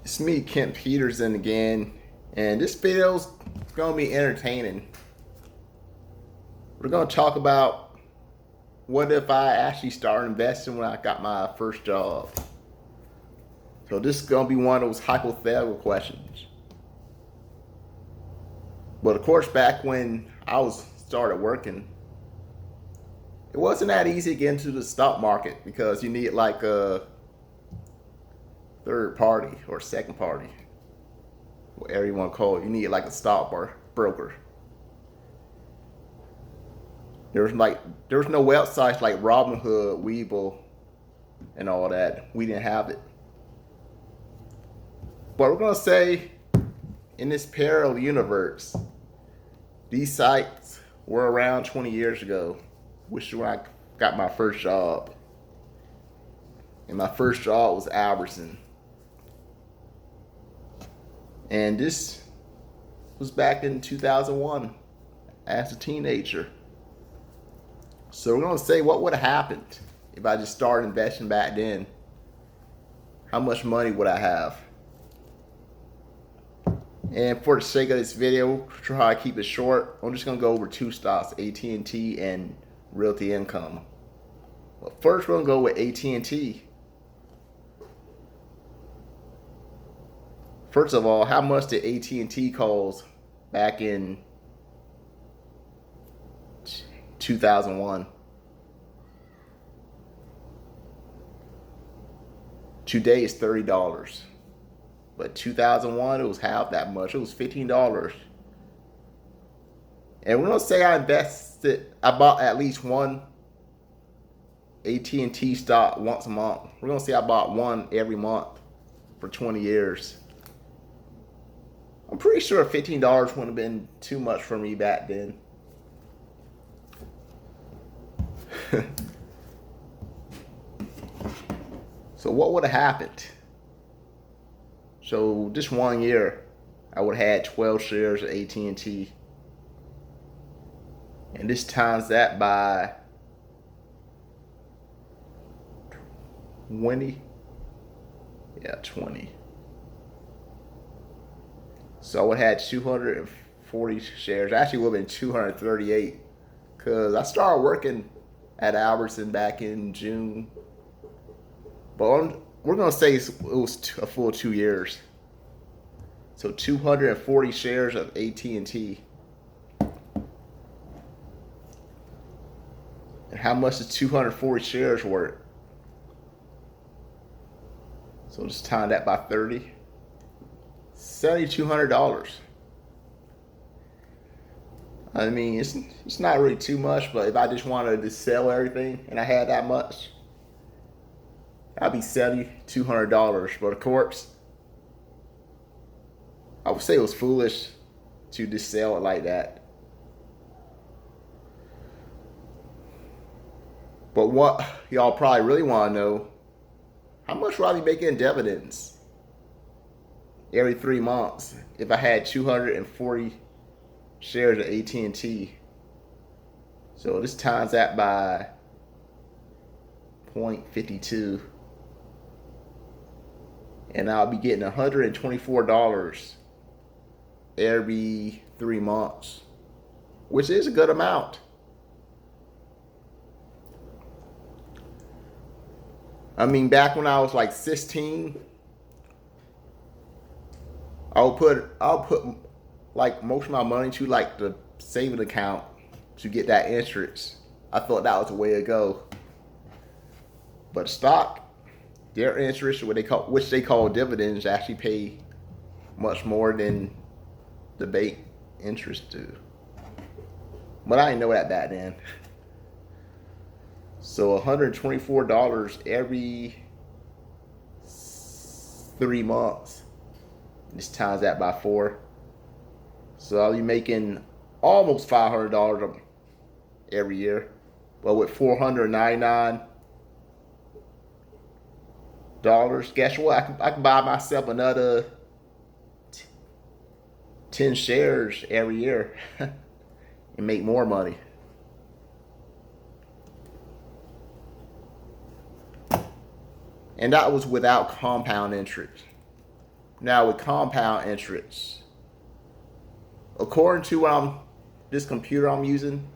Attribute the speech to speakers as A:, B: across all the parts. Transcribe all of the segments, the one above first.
A: It's me, Kent Peterson again, and this video's gonna be entertaining. We're gonna talk about what if I actually started investing when I got my first job. So this is gonna be one of those hypothetical questions. But of course, back when I was started working, it wasn't that easy to get into the stock market because you need like a third party or second party, whatever you want to call it. You need like a stock broker. There was no websites like Robinhood, Webull, and all that. We didn't have it. But we're gonna say in this parallel universe, these sites were around 20 years ago, which is when I got my first job. And my first job was Albertson. And this was back in 2001 as a teenager. So we're gonna say what would have happened if I just started investing back then. How much money would I have? And for the sake of this video, try to keep it short. I'm just gonna go over two stocks, AT&T and Realty Income. But first, we're gonna go with AT&T. First of all, how much did AT&T cost back in 2001? Today is $30. But 2001, it was half that much. It was $15. And we're gonna say I bought at least one AT&T stock once a month. We're gonna say I bought one every month for 20 years. I'm pretty sure $15 wouldn't have been too much for me back then. So what would have happened? So just 1 year, I would have had 12 shares of AT&T. And this times that by 20. Yeah, 20. So I would have had 240 shares. Actually, it would have been 238 because I started working at Albertson back in June. But we're going to say it was a full 2 years. So 240 shares of AT&T. And how much is 240 shares worth? So just time that by 30. $7,200. I mean, it's not really too much, but if I just wanted to sell everything and I had that much, that'd be $7,200. But of course, I would say it was foolish to just sell it like that. But what y'all probably really want to know, how much would I be making in dividends every 3 months if I had 240 shares of AT&T? So this times that by 0.52. And I'll be getting $124 every 3 months, which is a good amount. I mean, back when I was like 16, I'll put like most of my money to like the saving account to get that interest. I thought that was the way to go. But stock, their interest, which they call dividends, actually pay much more than the bank interest do. But I didn't know that back then. So $124 every 3 months. Just times that by 4. So I'll be making almost $500 every year. But with $499, guess what? I can buy myself another 10 shares every year and make more money. And that was without compound interest. Now with compound interest, according to this computer I'm using,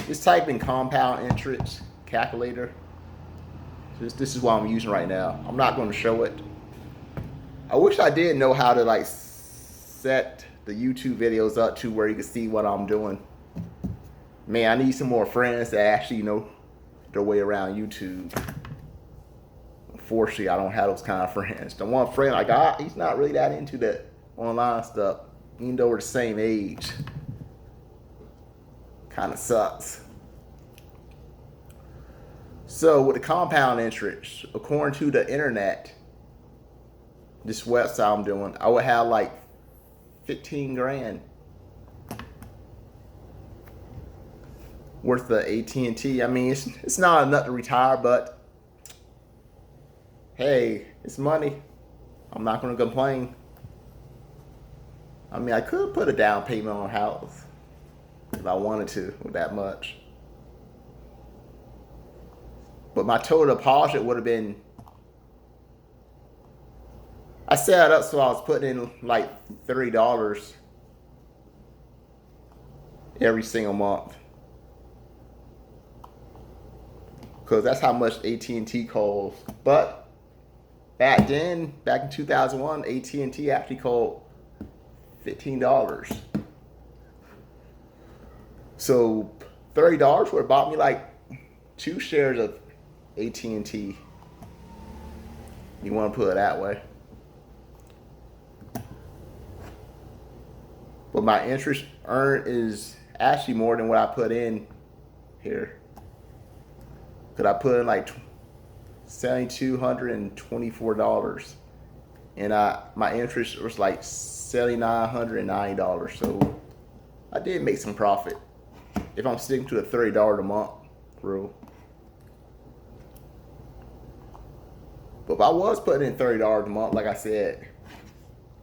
A: just type in compound interest calculator. This is what I'm using right now. I'm not going to show it. I wish I did know how to like set the YouTube videos up to where you can see what I'm doing. Man, I need some more friends that actually know their way around YouTube. Unfortunately, I don't have those kind of friends. The one friend I got, he's not really that into that online stuff, even though we're the same age. Kind of sucks. So with the compound interest, according to the internet, this website I'm doing, I would have like 15 grand worth of AT&T. I mean, it's not enough to retire, but hey, it's money. I'm not going to complain. I mean, I could put a down payment on a house if I wanted to with that much. But my total deposit would have been, I set it up so I was putting in like $30 every single month. Because that's how much AT&T calls. But back then, back in 2001, AT&T actually called $15. So $30 would have bought me like 2 shares of AT&T. You want to put it that way. But my interest earned is actually more than what I put in here. Because I put in like $7,224. And my interest was like $7,990. So I did make some profit if I'm sticking to the $30 a month rule. But if I was putting in $30 a month, like I said,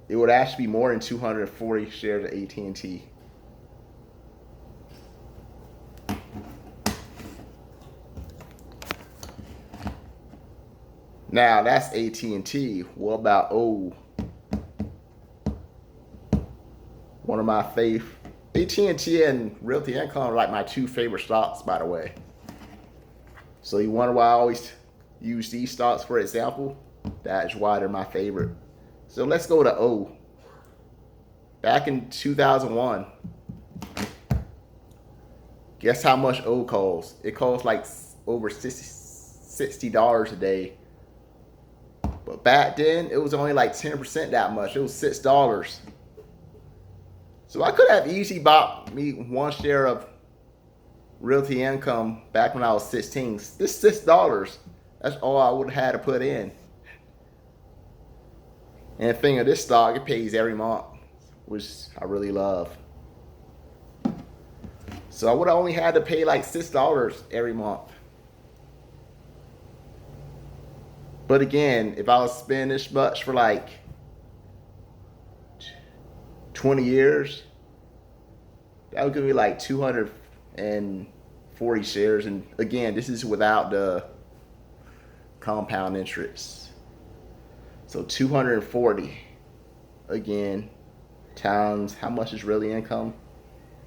A: it would actually be more than 240 shares of AT&T. Now that's AT&T. What about O? One of my favorite. AT&T and Realty Income are like my 2 favorite stocks, by the way. So you wonder why I always use these stocks for example? That's why they're my favorite. So let's go to O. Back in 2001, guess how much O costs? It costs like over $60 a day. But back then, it was only like 10% that much. It was $6. So I could have easily bought me 1 share of Realty Income back when I was 16. This $6. That's all I would have had to put in. And the thing of this stock, it pays every month, which I really love. So I would have only had to pay like $6 every month. But again, if I was spending this much for like 20 years, that would give me like 240 shares. And again, this is without the compound interest. So 240 again times how much is really income?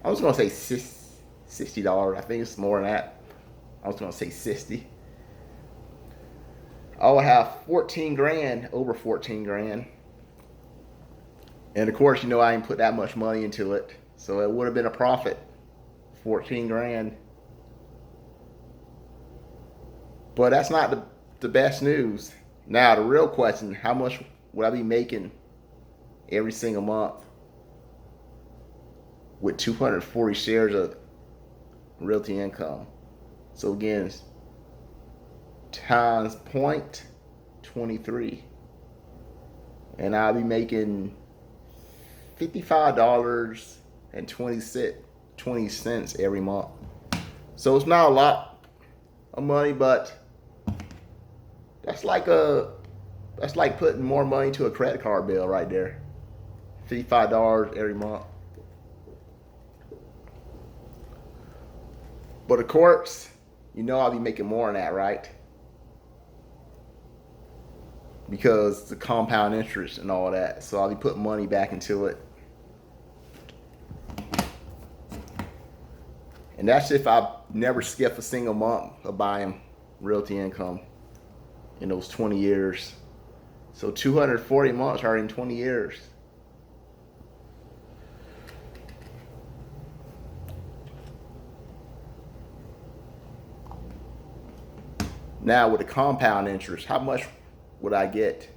A: I was gonna say $60. I think it's more than that. I was gonna say 60. I would have 14 grand, over 14 grand. And of course, you know, I didn't put that much money into it. So it would have been a profit, 14 grand. But that's not the best news. Now, the real question, how much would I be making every single month with 240 shares of Realty Income? So again, times 0.23. And I'll be making $55.20 every month. So it's not a lot of money, but that's like putting more money to a credit card bill right there. $55 every month. But of course, you know I'll be making more than that, right? because the compound interest and all that. So I'll be putting money back into it. And that's if I never skip a single month of buying Realty Income in those 20 years. So 240 months are in 20 years. Now with the compound interest, how much would I get?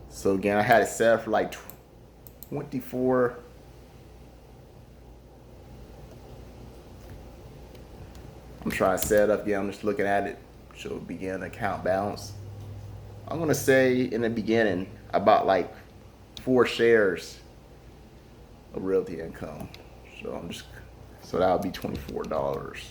A: So again, I had it set for like 24. I'm trying to set it up again. I'm just looking at it. Show begin account balance. I'm gonna say in the beginning, I bought like 4 shares of Realty Income. So that would be $24.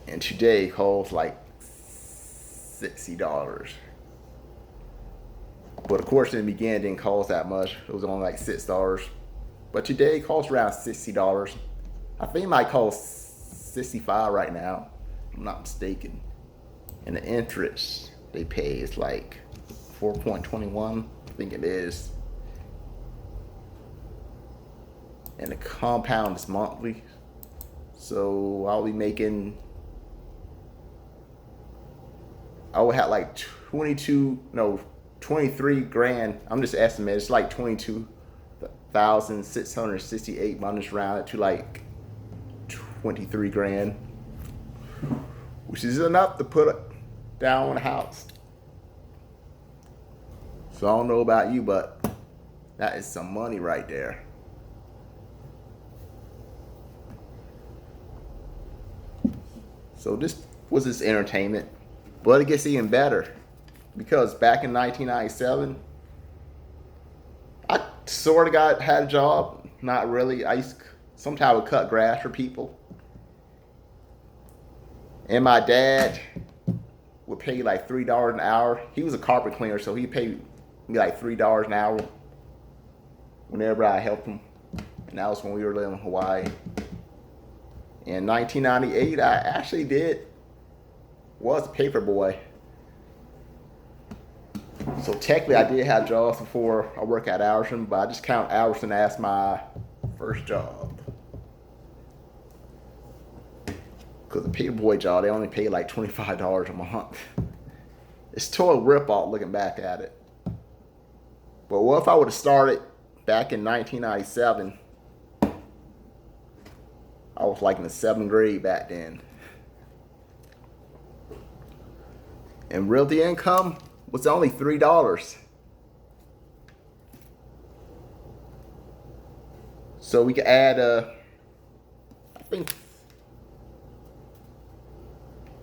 A: And today costs like $60. But of course in the beginning it didn't cost that much. It was only like $6. But today it costs around $60. I think it might cost $65 right now, if I'm not mistaken. And the interest they pay is like 4.21, I think it is. And the compound is monthly. So I would have like 23 grand. I'm just estimating. It's like 22,668. But I'm just round it to like 23 grand, which is enough to put down on a house. So I don't know about you, but that is some money right there. So this was just entertainment. But it gets even better because back in 1997, I sort of had a job. Not really. Sometimes I would cut grass for people. And my dad would pay like $3 an hour. He was a carpet cleaner, so he paid me like $3 an hour whenever I helped him. And that was when we were living in Hawaii. In 1998, I actually was a paper boy. So technically I did have jobs before I worked at Albertson, but I just count Albertson as my first job. Because the paper boy job, they only pay like $25 a month. It's total rip-off looking back at it. But what if I would have started back in 1997? I was like in the 7th grade back then. And Realty Income was only $3. So we could add I think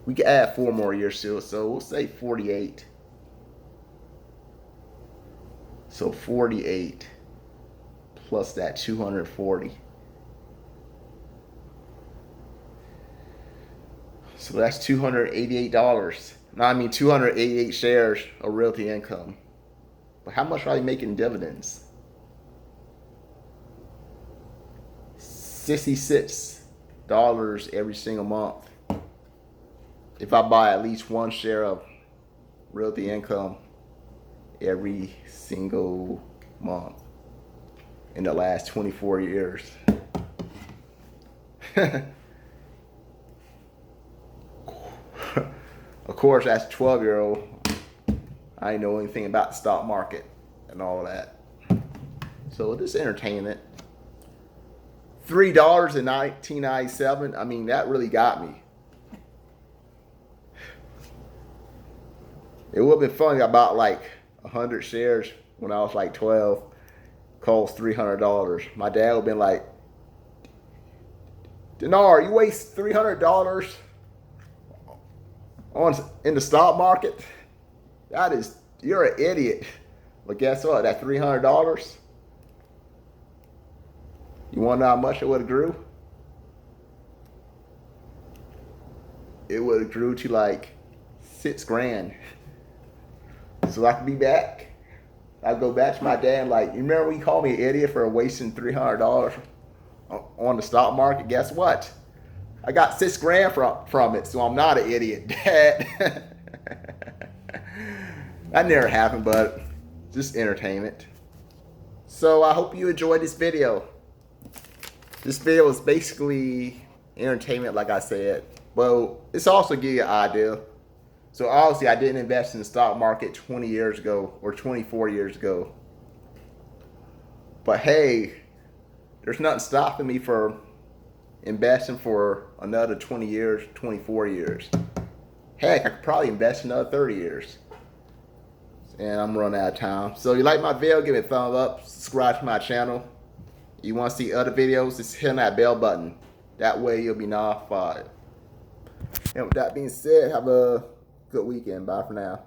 A: we could add 4 more years to it. So we'll say 48. So 48 plus that 240. So that's $288. No, I mean 288 shares of Realty Income. But how much are they making dividends? $66 every single month. If I buy at least 1 share of Realty Income every single month in the last 24 years. Of course, as a 12-year-old, I didn't know anything about the stock market and all of that. So this entertainment. $3 in 1997, I mean, that really got me. It would have been funny. I bought like 100 shares when I was like 12. Cost $300. My dad would have been like, Dinar, you waste $300 in the stock market? You're an idiot. But guess what? That $300, you want to know how much it would have grew? It would have grew to like $6 grand. So I could be back. I'd go back to my dad like, you remember when you called me an idiot for wasting $300 on the stock market? Guess what? I got 6 grand from it, so I'm not an idiot, Dad. That never happened, but just entertainment. So I hope you enjoyed this video. This video is basically entertainment, like I said. Well, it's also give you an idea. So obviously I didn't invest in the stock market 20 years ago or 24 years ago. But hey, there's nothing stopping me from investing for another 20 years, 24 years. Heck, I could probably invest another 30 years. And I'm running out of time. So if you like my video, give it a thumbs up, subscribe to my channel. You want to see other videos, just hit on that bell button. That way you'll be notified. And with that being said, have a good weekend. Bye for now.